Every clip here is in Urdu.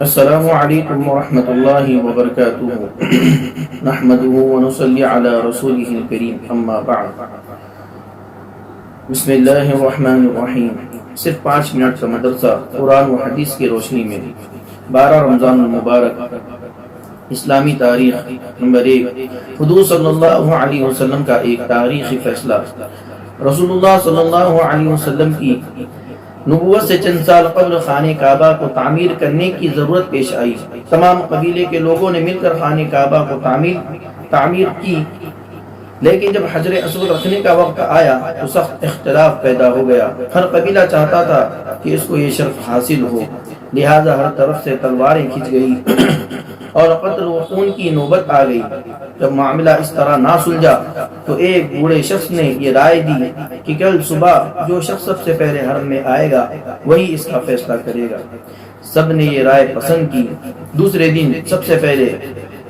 السلام علیکم ورحمۃ اللہ وبرکاتہ نحمده ونصلی علی رسوله الکریم اما بعد بسم اللہ الرحمن الرحیم۔ صرف 5 منٹ کا مدرسہ قرآن و حدیث کی روشنی میں 12 رمضان المبارک اسلامی تاریخ نمبر 1 حضور صلی اللہ علیہ وسلم کا ایک تاریخی فیصلہ۔ رسول اللہ صلی اللہ علیہ وسلم کی نبوت سے چند سال قبل خانہ کعبہ کو تعمیر کرنے کی ضرورت پیش آئی۔ تمام قبیلے کے لوگوں نے مل کر خانہ کعبہ کو تعمیر کی، لیکن جب حجر اسود رکھنے کا وقت آیا تو سخت اختلاف پیدا ہو گیا۔ ہر قبیلہ چاہتا تھا کہ اس کو یہ شرف حاصل ہو، لہذا ہر طرف سے تلواریں کھنچ گئی اور قتل و خون کی نوبت آ گئی۔ جب معاملہ اس طرح نہ سلجھا تو ایک بوڑھے شخص نے یہ رائے دی کہ کل صبح جو شخص سب سے پہلے حرم میں آئے گا وہی اس کا فیصلہ کرے گا۔ سب نے یہ رائے پسند کی۔ دوسرے دن سب سے پہلے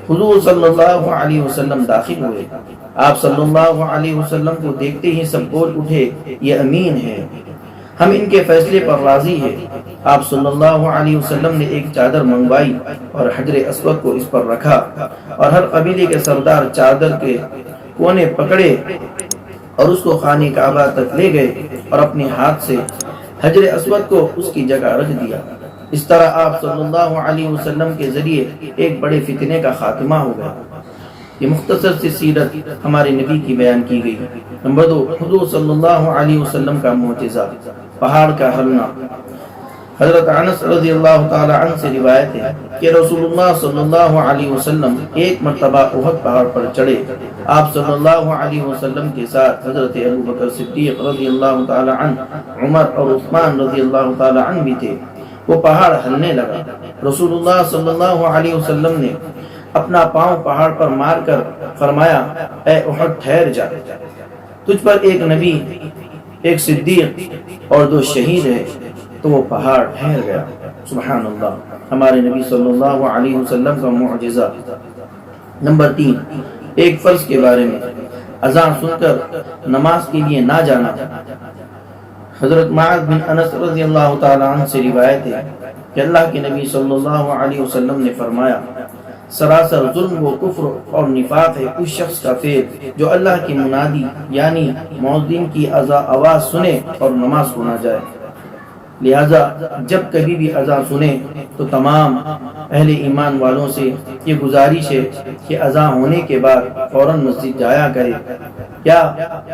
حضور صلی اللہ علیہ وسلم داخل ہوئے۔ آپ صلی اللہ علیہ وسلم کو دیکھتے ہی سب بول اٹھے، یہ امین ہے، ہم ان کے فیصلے پر راضی ہیں۔ آپ صلی اللہ علیہ وسلم نے ایک چادر منگوائی اور حجر اسود کو اس پر رکھا، اور ہر قبیلے کے سردار چادر کے کونے پکڑے اور اس کو خانہ کعبہ تک لے گئے اور اپنے ہاتھ سے حجر اسود کو اس کی جگہ رکھ دیا۔ اس طرح آپ صلی اللہ علیہ وسلم کے ذریعے ایک بڑے فتنے کا خاتمہ ہو گیا۔ یہ مختصر سی سیرت ہمارے نبی کی بیان کی گئی۔ نمبر 2 حضور صلی اللہ علیہ وسلم کا معجزہ، پہاڑ کا ہلنا۔ حضرت انس رضی اللہ تعالی عنہ سے روایت ہے کہ رسول اللہ صلی اللہ علیہ وسلم ایک مرتبہ احد پہاڑ پر چڑھے۔ آپ صلی اللہ علیہ وسلم کے ساتھ حضرت ابوبکر صدیق رضی اللہ تعالی عنہ، عمر اور عثمان رضی اللہ تعالی عنہ بھی تھے۔ وہ پہاڑ ہلنے لگا۔ رسول اللہ صلی اللہ علیہ وسلم نے اپنا پاؤں پہاڑ پر مار کر فرمایا، اے احد ٹھہر جا، تجھ پر ایک نبی، ایک صدیق اور 2 شہید ہیں۔ تو وہ پہاڑ ٹھہر گیا۔ سبحان اللہ، ہمارے نبی صلی اللہ علیہ وسلم کا معجزہ۔ نمبر 3 ایک فرض کے بارے میں، اذان سن کر نماز کے لیے نہ جانا۔ حضرت معاذ بن انس رضی اللہ تعالی عنہ سے روایت ہے کہ اللہ کے نبی صلی اللہ علیہ وسلم نے فرمایا، سراسر ظلم و کفر اور نفاق ہے اس شخص کا فعل جو اللہ کی منادی یعنی مؤذن کی آواز سنے اور نماز کو نہ جائے۔ لہذا جب کبھی بھی اذان سنے تو تمام اہل ایمان والوں سے یہ گزارش ہے کہ اذان ہونے کے بعد فوراً مسجد جایا کرے۔ کیا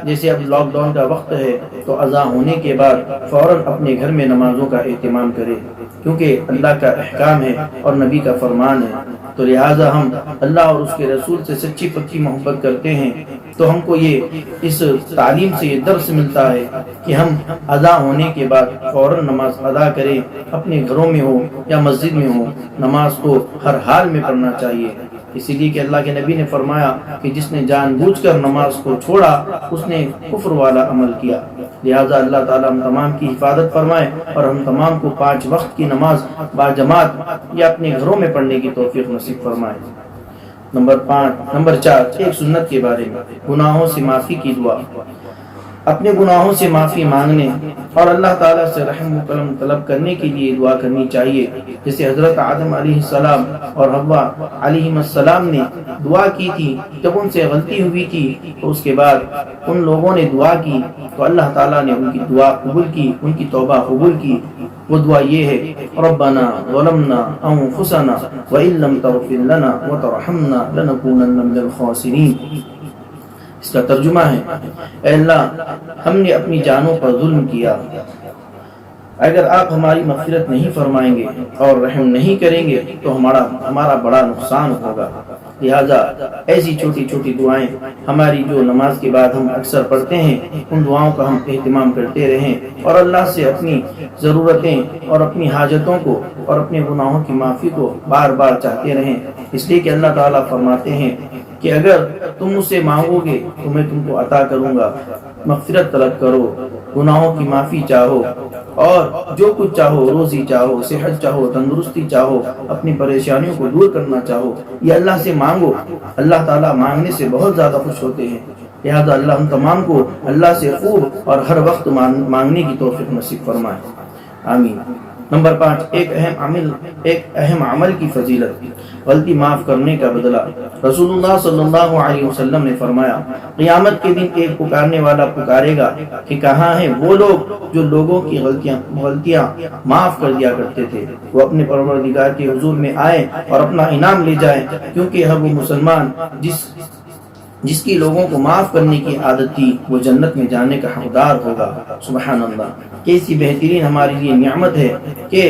جیسے اب لاک ڈاؤن کا وقت ہے تو اذان ہونے کے بعد فوراً اپنے گھر میں نمازوں کا اہتمام کرے، کیونکہ اللہ کا احکام ہے اور نبی کا فرمان ہے۔ تو لہٰذا ہم اللہ اور اس کے رسول سے سچی پکی محبت کرتے ہیں، تو ہم کو یہ اس تعلیم سے یہ درس ملتا ہے کہ ہم اذان ہونے کے بعد فوراً نماز ادا کریں، اپنے گھروں میں ہو یا مسجد میں ہو، نماز کو ہر حال میں پڑھنا چاہیے۔ اسی لیے کہ اللہ کے نبی نے فرمایا کہ جس نے جان بوجھ کر نماز کو چھوڑا اس نے کفر والا عمل کیا۔ لہذا اللہ تعالیٰ ہم تمام کی حفاظت فرمائے اور ہم تمام کو 5 وقت کی نماز باجماعت یا اپنے گھروں میں پڑھنے کی توفیق نصیب فرمائے۔ نمبر 4 ایک سنت کے بارے میں، گناہوں سے معافی کی دعا۔ اپنے گناہوں سے معافی مانگنے اور اللہ تعالیٰ سے رحم و کرم طلب کرنے کے لیے دعا کرنی چاہیے، جیسے حضرت آدم علیہ السلام اور حوا علیہ السلام نے دعا کی تھی جب ان سے غلطی ہوئی تھی، تو اس کے بعد ان لوگوں نے دعا کی تو اللہ تعالیٰ نے ان کی دعا قبول کی، ان کی توبہ قبول کی۔ وہ دعا یہ ہے، ربنا ظلمنا انفسنا وان لم تغفر لنا وترحمنا لنكونن من الخاسرین۔ اس کا ترجمہ ہے، اے اللہ ہم نے اپنی جانوں پر ظلم کیا، اگر آپ ہماری مغفرت نہیں فرمائیں گے اور رحم نہیں کریں گے تو ہمارا بڑا نقصان ہوگا۔ لہذا ایسی چھوٹی چھوٹی دعائیں ہماری جو نماز کے بعد ہم اکثر پڑھتے ہیں، ان دعاؤں کا ہم اہتمام کرتے رہیں اور اللہ سے اپنی ضرورتیں اور اپنی حاجتوں کو اور اپنے گناہوں کی معافی کو بار بار چاہتے رہیں، اس لیے کہ اللہ تعالیٰ فرماتے ہیں کہ اگر تم مجھ سے مانگو گے تو میں تم کو عطا کروں گا۔ مغفرت طلب کرو، گناہوں کی معافی چاہو اور جو کچھ چاہو، روزی چاہو، صحت چاہو، تندرستی چاہو، اپنی پریشانیوں کو دور کرنا چاہو، یہ اللہ سے مانگو۔ اللہ تعالیٰ مانگنے سے بہت زیادہ خوش ہوتے ہیں۔ لہذا اللہ ہم تمام کو اللہ سے خوب اور ہر وقت مانگنے کی توفیق نصیب فرمائے، آمین۔ نمبر 5، ایک اہم عمل کی فضیلت، غلطی معاف کرنے کا بدلہ۔ رسول اللہ صلی اللہ علیہ وسلم نے فرمایا، قیامت کے دن ایک پکارنے والا پکارے گا کہ کہاں ہیں وہ لوگ جو لوگوں کی غلطیاں معاف کر دیا کرتے تھے؟ وہ اپنے پروردگار کے حضور میں آئے اور اپنا انعام لے جائیں، کیونکہ ہر وہ مسلمان جس کی لوگوں کو معاف کرنے کی عادت تھی وہ جنت میں جانے کا حقدار ہوگا۔ سبحان اللہ، کیسی بہترین ہمارے لیے نعمت ہے کہ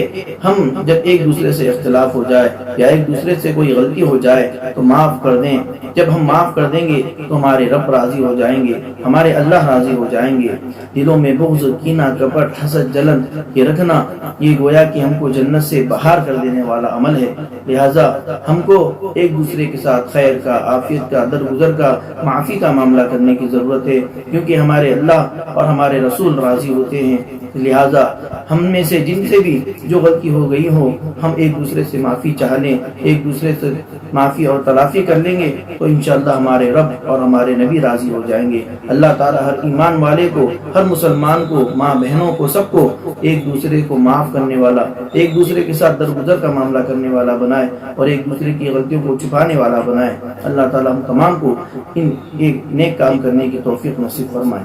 ہم جب ایک دوسرے سے اختلاف ہو جائے یا ایک دوسرے سے کوئی غلطی ہو جائے تو معاف کر دیں۔ جب ہم معاف کر دیں گے تو ہمارے رب راضی ہو جائیں گے، ہمارے اللہ راضی ہو جائیں گے۔ دلوں میں بغض، کینہ، کپٹ، حسد، جلن یہ رکھنا یہ گویا کہ ہم کو جنت سے باہر کر دینے والا عمل ہے۔ لہٰذا ہم کو ایک دوسرے کے ساتھ خیر کا، عافیت کا، درگزر کا، معافی کا معاملہ کرنے کی ضرورت ہے، کیونکہ ہمارے اللہ اور ہمارے رسول راضی ہوتے ہیں۔ لہٰذا ہم میں سے جن سے بھی جو غلطی ہو گئی ہو ہم ایک دوسرے سے معافی چاہ لیں، ایک دوسرے سے معافی اور تلافی کر لیں گے تو انشاءاللہ ہمارے رب اور ہمارے نبی راضی ہو جائیں گے۔ اللہ تعالیٰ ہر ایمان والے کو، ہر مسلمان کو، ماں بہنوں کو، سب کو ایک دوسرے کو معاف کرنے والا، ایک دوسرے کے ساتھ درگزر کا معاملہ کرنے والا بنائے اور ایک دوسرے کی غلطیوں کو چھپانے والا بنائے۔ اللہ تعالیٰ ہم تمام کو ایک نیک کام کرنے کی توفیق نصیب فرمائے۔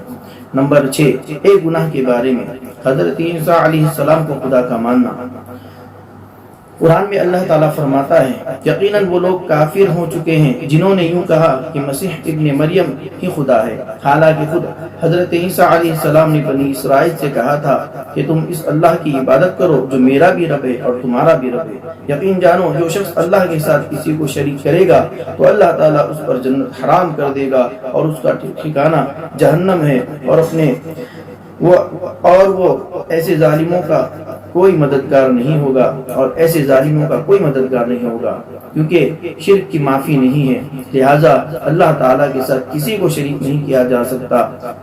نمبر 6، ایک گناہ کے بارے میں حضرت عیسیٰ علیہ السلام کو خدا کا ماننا۔ قرآن میں اللہ تعالیٰ فرماتا ہے، یقیناً وہ لوگ کافر ہو چکے ہیں جنہوں نے یوں کہا کہ مسیح ابن مریم ہی خدا ہے، حالانکہ خود حضرت عیسیٰ علیہ السلام نے بنی اسرائیل سے کہا تھا کہ تم اس اللہ کی عبادت کرو جو میرا بھی رب ہے اور تمہارا بھی رب ہے۔ یقین جانو جو شخص اللہ کے ساتھ کسی کو شریک کرے گا تو اللہ تعالیٰ اس پر جنت حرام کر دے گا اور اس کا ٹھکانہ جہنم ہے، اور وہ ایسے ظالموں کا کوئی مددگار نہیں ہوگا، اور ایسے ظالموں کا کوئی مددگار نہیں ہوگا، کیونکہ شرک کی معافی نہیں ہے۔ لہٰذا اللہ تعالیٰ کے ساتھ کسی کو شریک نہیں کیا جا سکتا۔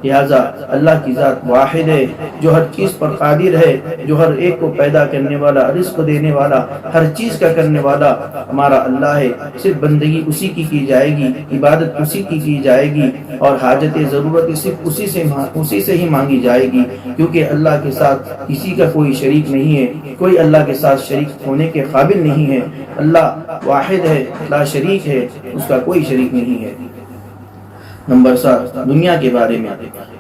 لہٰذا اللہ کی ذات واحد ہے جو ہر چیز پر قادر ہے، جو ہر ایک کو پیدا کرنے والا، رزق دینے والا، ہر چیز کا کرنے والا ہمارا اللہ ہے۔ صرف بندگی اسی کی جائے گی، عبادت اسی کی جائے گی، اور حاجت ضرورت صرف اسی سے ہی مانگی جائے گی، کیونکہ اللہ کے ساتھ کسی کا کوئی شریک نہیں ہے، کوئی اللہ کے ساتھ شریک ہونے کے قابل نہیں ہے۔ اللہ واحد ہے، لا شریک ہے، اس کا کوئی شریک نہیں ہے۔ نمبر 7، دنیا کے بارے میں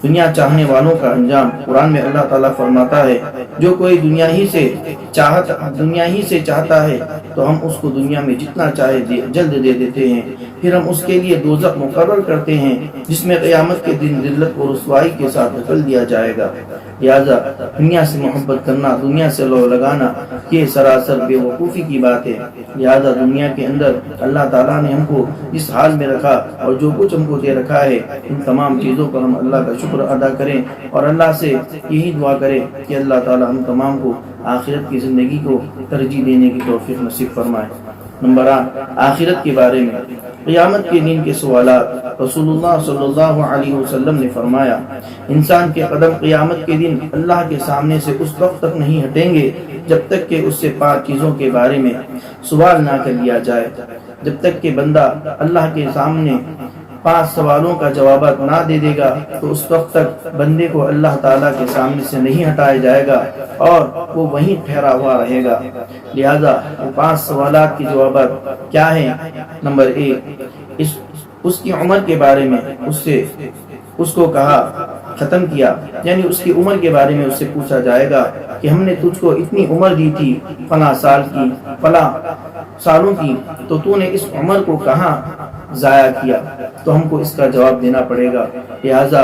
دنیا چاہنے والوں کا انجام۔ قرآن میں اللہ تعالیٰ فرماتا ہے، جو کوئی دنیا ہی سے چاہتا ہے تو ہم اس کو دنیا میں جتنا چاہے جلد دے دیتے ہیں، پھر ہم اس کے لیے دوزخ مقرر کرتے ہیں جس میں قیامت کے دن ذلت اور رسوائی کے ساتھ دھکیل دیا جائے گا۔ لہٰذا دنیا سے محبت کرنا، دنیا سے لو لگانا یہ سراسر بے وقوفی کی بات ہے۔ لہٰذا دنیا کے اندر اللہ تعالیٰ نے ہم کو اس حال میں رکھا اور جو کچھ ہم کو دے رکھا ہے، ان تمام چیزوں پر ہم اللہ کا شکر ادا کریں اور اللہ سے یہی دعا کریں کہ اللہ تعالیٰ ہم تمام کو آخرت کی زندگی کو ترجیح دینے کی توفیق نصیب فرمائے۔ نمبر 8، آخرت کے بارے میں قیامت کے دن کے سوالات۔ رسول اللہ صلی اللہ علیہ وسلم نے فرمایا، انسان کے قدم قیامت کے دن اللہ کے سامنے سے اس وقت تک نہیں ہٹیں گے جب تک کہ اس سے 5 چیزوں کے بارے میں سوال نہ کر لیا جائے۔ جب تک کہ بندہ اللہ کے سامنے 5 سوالوں کا جوابات نہ دے دے گا تو اس وقت تک بندے کو اللہ تعالیٰ کے سامنے سے نہیں ہٹایا جائے گا اور وہ وہیں ٹھہرا ہوا رہے گا۔ لہٰذا وہ 5 سوالات کے جوابات کیا ہیں؟ نمبر 1، اس کی عمر کے بارے میں اس کو کہا ختم کیا، یعنی اس کی عمر کے بارے میں اس سے پوچھا جائے گا کہ ہم نے تجھ کو اتنی عمر دی تھی، فلاں سال کی، فلاں سالوں کی، تو تو نے اس عمر کو کہاں ضائع کیا؟ تو ہم کو اس کا جواب دینا پڑے گا۔ لہٰذا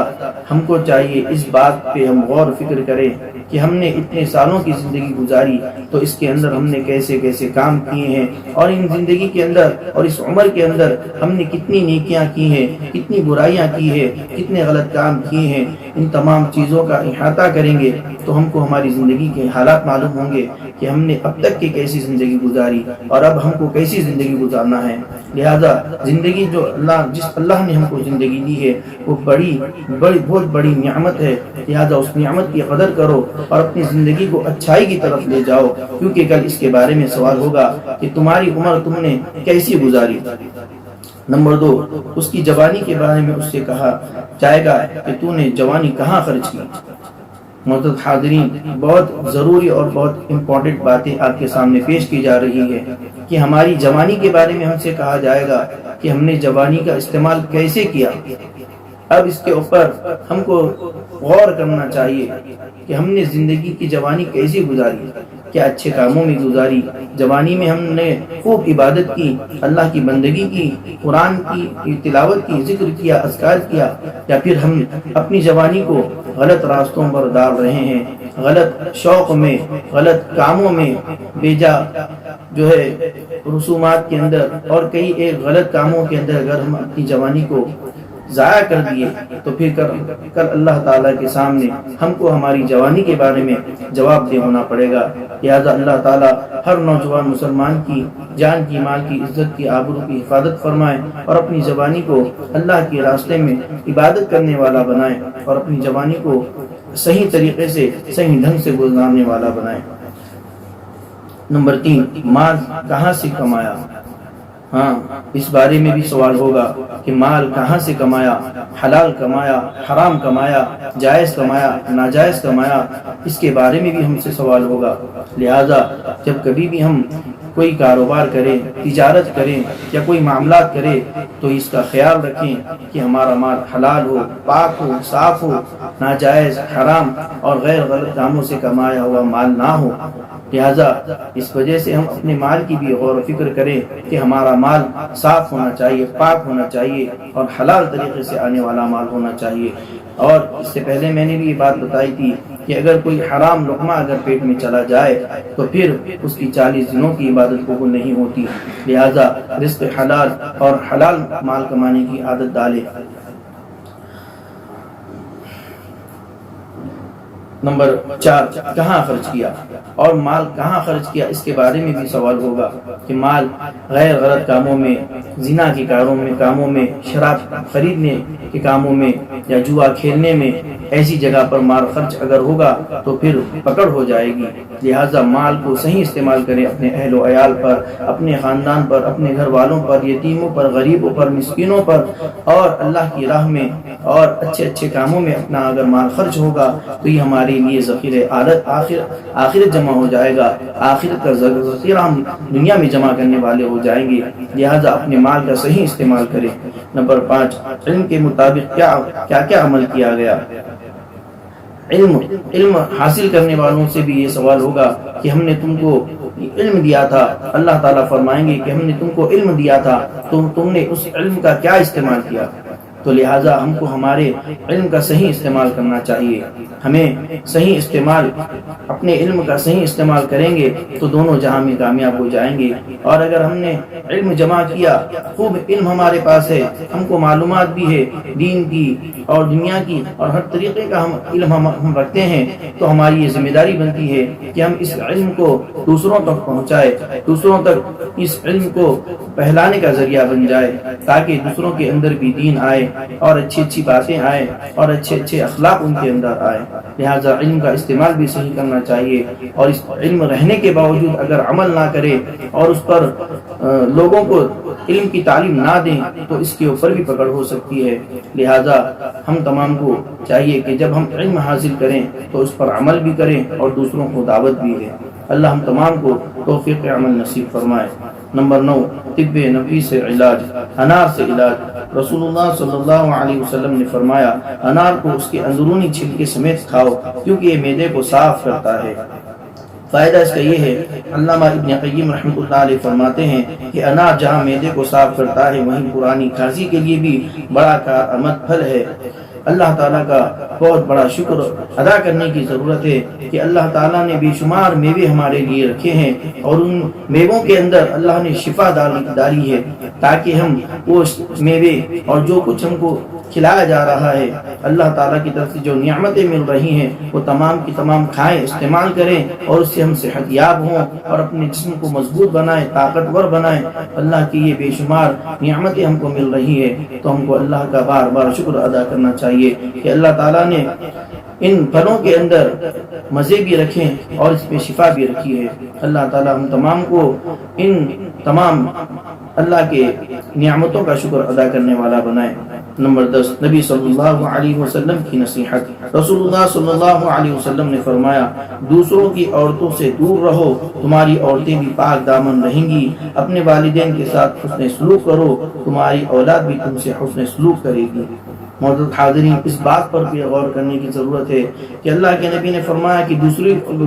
ہم کو چاہیے اس بات پہ ہم غور و فکر کریں کہ ہم نے اتنے سالوں کی زندگی گزاری تو اس کے اندر ہم نے کیسے کیسے کام کیے ہیں، اور ان زندگی کے اندر اور اس عمر کے اندر ہم نے کتنی نیکیاں کی ہیں، کتنی برائیاں کی ہیں، کتنے غلط کام کیے ہیں۔ ان تمام چیزوں کا احاطہ کریں گے تو ہم کو ہماری زندگی کے حالات معلوم ہوں گے کہ ہم نے اب تک کی کیسی زندگی گزاری اور اب ہم کو کیسی زندگی گزارنا ہے۔ لہذا زندگی جو جس اللہ نے ہم کو زندگی دی ہے وہ بہت بڑی نعمت ہے۔ لہذا اس نعمت کی قدر کرو اور اپنی زندگی کو اچھائی کی طرف لے جاؤ، کیونکہ کل اس کے بارے میں سوال ہوگا کہ تمہاری عمر تم نے کیسی گزاری۔ نمبر 2، اس کی جوانی کے بارے میں اس سے کہا جائے گا کہ تو نے جوانی کہاں خرچ کی۔ معزز حاضرین، بہت ضروری اور بہت امپورٹنٹ باتیں آپ کے سامنے پیش کی جا رہی ہے کہ ہماری جوانی کے بارے میں ہم سے کہا جائے گا کہ ہم نے جوانی کا استعمال کیسے کیا۔ اب اس کے اوپر ہم کو غور کرنا چاہیے کہ ہم نے زندگی کی جوانی کیسے گزاری، کیا اچھے کاموں میں گزاری، جوانی میں ہم نے خوب عبادت کی، اللہ کی بندگی کی، قرآن کی تلاوت کی، ذکر کیا، اذکار کیا، یا پھر ہم اپنی جوانی کو غلط راستوں پر ڈال رہے ہیں، غلط شوق میں، غلط کاموں میں، بیجا جو ہے رسومات کے اندر اور کئی ایک غلط کاموں کے اندر اگر ہم اپنی جوانی کو ضائع کر دیے تو پھر کل اللہ تعالیٰ کے سامنے ہم کو ہماری جوانی کے بارے میں جواب دہ ہونا پڑے گا۔ لہذا اللہ تعالیٰ ہر نوجوان مسلمان کی جان کی، مال کی، عزت کی، آبرو کی حفاظت فرمائے اور اپنی جوانی کو اللہ کے راستے میں عبادت کرنے والا بنائے اور اپنی جوانی کو صحیح طریقے سے، صحیح ڈھنگ سے گزارنے والا بنائے۔ نمبر 3، مال کہاں سے کمایا؟ ہاں، اس بارے میں بھی سوال ہوگا کہ مال کہاں سے کمایا، حلال کمایا، حرام کمایا، جائز کمایا، ناجائز کمایا، اس کے بارے میں بھی ہم سے سوال ہوگا۔ لہذا جب کبھی بھی ہم کوئی کاروبار کریں، تجارت کریں یا کوئی معاملات کریں تو اس کا خیال رکھیں کہ ہمارا مال حلال ہو، پاک ہو، صاف ہو، ناجائز، حرام اور غیر غلط کاموں سے کمایا ہوا مال نہ ہو۔ لہذا اس وجہ سے ہم اپنے مال کی بھی غور و فکر کریں کہ ہمارا مال صاف ہونا چاہیے، پاک ہونا چاہیے اور حلال طریقے سے آنے والا مال ہونا چاہیے۔ اور اس سے پہلے میں نے بھی یہ بات بتائی تھی کہ اگر کوئی حرام لقمہ اگر پیٹ میں چلا جائے تو پھر اس کی 40 دنوں کی عبادت قبول نہیں ہوتی۔ لہذا رزق حلال اور حلال مال کمانے کی عادت ڈالے۔ نمبر 4، کہاں خرچ کیا اور مال کہاں خرچ کیا، اس کے بارے میں بھی سوال ہوگا کہ مال غیر غلط کاموں میں، زنا کے کاموں میں، شراب خریدنے کے کاموں میں یا جوا کھیلنے میں، ایسی جگہ پر مال خرچ اگر ہوگا تو پھر پکڑ ہو جائے گی۔ لہٰذا مال کو صحیح استعمال کریں اپنے اہل و عیال پر، اپنے خاندان پر، اپنے گھر والوں پر، یتیموں پر، غریبوں پر، مسکینوں پر اور اللہ کی راہ میں اور اچھے اچھے کاموں میں اپنا اگر مال خرچ ہوگا تو یہ ہمارے لیے ذخیرہ آخرت جمع ہو جائے گا، آخرت کا ذخیرہ ہم دنیا میں جمع کرنے والے ہو جائیں گے۔ لہٰذا اپنے مال کا صحیح استعمال کریں۔ نمبر 5، علم کے مطابق کیا عمل کیا گیا۔ علم حاصل کرنے والوں سے بھی یہ سوال ہوگا کہ ہم نے تم کو علم دیا تھا، اللہ تعالیٰ فرمائیں گے کہ ہم نے تم کو علم دیا تھا تو تم نے اس علم کا کیا استعمال کیا۔ تو لہٰذا ہم کو ہمارے علم کا صحیح استعمال کرنا چاہیے۔ ہمیں صحیح استعمال، اپنے علم کا صحیح استعمال کریں گے تو دونوں جہاں میں کامیاب ہو جائیں گے۔ اور اگر ہم نے علم جمع کیا، خوب علم ہمارے پاس ہے، ہم کو معلومات بھی ہے دین کی اور دنیا کی اور ہر طریقے کا علم ہم رکھتے ہیں، تو ہماری یہ ذمہ داری بنتی ہے کہ ہم اس علم کو دوسروں تک پہنچائے، دوسروں تک اس علم کو پھیلانے کا ذریعہ بن جائے تاکہ دوسروں کے اندر بھی دین آئے اور اچھی اچھی باتیں آئیں اور اچھے اچھے اخلاق ان کے اندر آئے۔ لہٰذا علم کا استعمال بھی صحیح کرنا چاہیے، اور اس علم رہنے کے باوجود اگر عمل نہ کرے اور اس پر لوگوں کو علم کی تعلیم نہ دیں تو اس کے اوپر بھی پکڑ ہو سکتی ہے۔ لہٰذا ہم تمام کو چاہیے کہ جب ہم علم حاصل کریں تو اس پر عمل بھی کریں اور دوسروں کو دعوت بھی دیں۔ اللہ ہم تمام کو توفیق عمل نصیب فرمائے۔ نمبر 9، طب نبوی سے علاج، انار سے علاج۔ رسول اللہ صلی اللہ علیہ وسلم نے فرمایا انار کو اس کے اندرونی چھلکے سمیت کھاؤ کیونکہ یہ معدے کو صاف کرتا ہے۔ فائدہ اس کا یہ ہے، علامہ ابن قیم رحمۃ اللہ علیہ فرماتے ہیں کہ انار جہاں معدے کو صاف کرتا ہے وہیں پرانی کھانسی کے لیے بھی بڑا کارآمد پھل ہے۔ اللہ تعالیٰ کا بہت بڑا شکر ادا کرنے کی ضرورت ہے کہ اللہ تعالیٰ نے بے شمار میوے ہمارے لیے رکھے ہیں اور ان میووں کے اندر اللہ نے شفا ڈالی ہے تاکہ ہم وہ میوے اور جو کچھ ہم کو کھلایا جا رہا ہے، اللہ تعالیٰ کی طرف سے جو نعمتیں مل رہی ہیں وہ تمام کی تمام کھائیں، استعمال کریں اور اس سے ہم صحت یاب ہوں اور اپنے جسم کو مضبوط بنائیں، طاقتور بنائیں۔ اللہ کی یہ بے شمار نعمتیں ہم کو مل رہی ہیں تو ہم کو اللہ کا بار بار شکر ادا کرنا چاہیے کہ اللہ تعالیٰ نے ان پھلوں کے اندر مزے بھی رکھیں اور اس میں شفا بھی رکھی ہے۔ اللہ تعالیٰ ہم تمام کو ان تمام اللہ کے نعمتوں کا شکر ادا کرنے والا بنائے۔ نمبر 10 نبی صلی اللہ علیہ وسلم کی نصیحت۔ رسول اللہ صلی اللہ علیہ وسلم نے فرمایا دوسروں کی عورتوں سے دور رہو، تمہاری عورتیں بھی پاک دامن رہیں گی۔ اپنے والدین کے ساتھ حسن سلوک کرو، تمہاری اولاد بھی تم سے حسن سلوک کرے گی۔ معزز حاضرین، اس بات پر بھی غور کرنے کی ضرورت ہے کہ اللہ کے نبی نے فرمایا کہ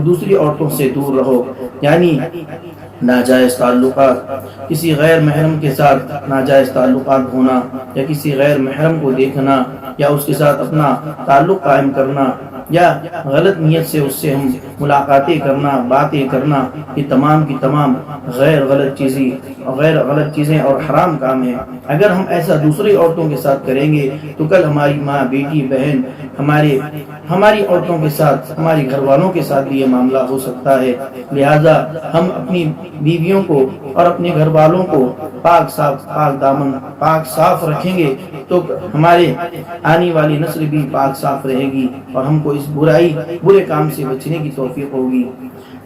دوسری عورتوں سے دور رہو، یعنی ناجائز تعلقات، کسی غیر محرم کے ساتھ ناجائز تعلقات ہونا یا کسی غیر محرم کو دیکھنا یا اس کے ساتھ اپنا تعلق قائم کرنا یا غلط نیت سے اس سے ہم ملاقاتیں کرنا، باتیں کرنا، یہ تمام کی تمام غیر غلط چیزیں اور حرام کام ہیں۔ اگر ہم ایسا دوسری عورتوں کے ساتھ کریں گے تو کل ہماری ماں، بیٹی، بہن، ہماری عورتوں کے ساتھ، ہماری گھر والوں کے ساتھ بھی یہ معاملہ ہو سکتا ہے۔ لہذا ہم اپنی بیویوں کو اور اپنے گھر والوں کو پاک دامن، پاک صاف رکھیں گے تو ہمارے آنے والی نسل بھی پاک صاف رہے گی اور ہم کو اس برے کام سے بچنے کی توفیق ہوگی۔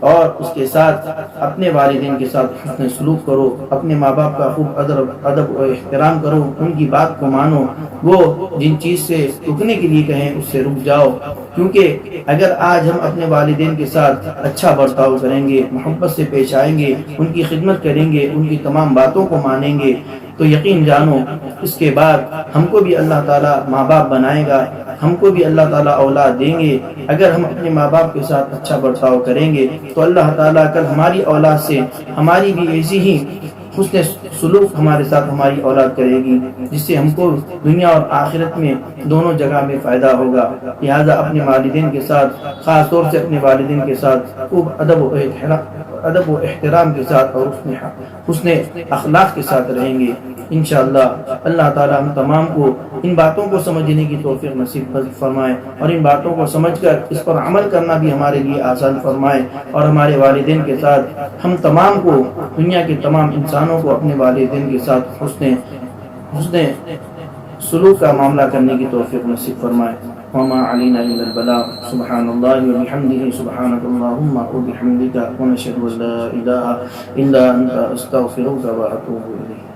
اور اس کے ساتھ اپنے والدین کے ساتھ حسن سلوک کرو، اپنے ماں باپ کا خوب ادب و احترام کرو، ان کی بات کو مانو، وہ جن چیز سے رکنے کے لیے کہیں اس سے رک جاؤ، کیونکہ اگر آج ہم اپنے والدین کے ساتھ اچھا برتاؤ کریں گے، محبت سے پیش آئیں گے، ان کی خدمت کریں گے، ان کی تمام باتوں کو مانیں گے، تو یقین جانو اس کے بعد ہم کو بھی اللہ تعالیٰ ماں باپ بنائے گا، ہم کو بھی اللہ تعالیٰ اولاد دیں گے۔ اگر ہم اپنے ماں باپ کے ساتھ اچھا برتاؤ کریں گے تو اللہ تعالیٰ کل ہماری اولاد سے ہماری بھی ایسی ہی حسن سلوک ہمارے ساتھ ہماری اولاد کرے گی، جس سے ہم کو دنیا اور آخرت میں دونوں جگہ میں فائدہ ہوگا۔ لہذا اپنے والدین کے ساتھ، خاص طور سے اپنے والدین کے ساتھ خوب ادب و احترام کے ساتھ اور حسن اخلاق کے ساتھ رہیں گے۔ انشاءاللہ اللہ تعالی ہم تمام کو ان باتوں کو سمجھنے کی توفیق نصیب فرمائے اور ان باتوں کو سمجھ کر اس پر عمل کرنا بھی ہمارے لیے آسان فرمائے، اور ہمارے والدین کے ساتھ ہم تمام کو، دنیا کے تمام انسانوں کو اپنے والدین کے ساتھ حسن سلوک کا معاملہ کرنے کی توفیق نصیب فرمائے۔ وما علینا الا البلاغ، سبحان اللہ وبحمدہ، سبحانک اللہم وبحمدک، ونشہد ان لا الہ الا انت، استغفرک واتوب الیک۔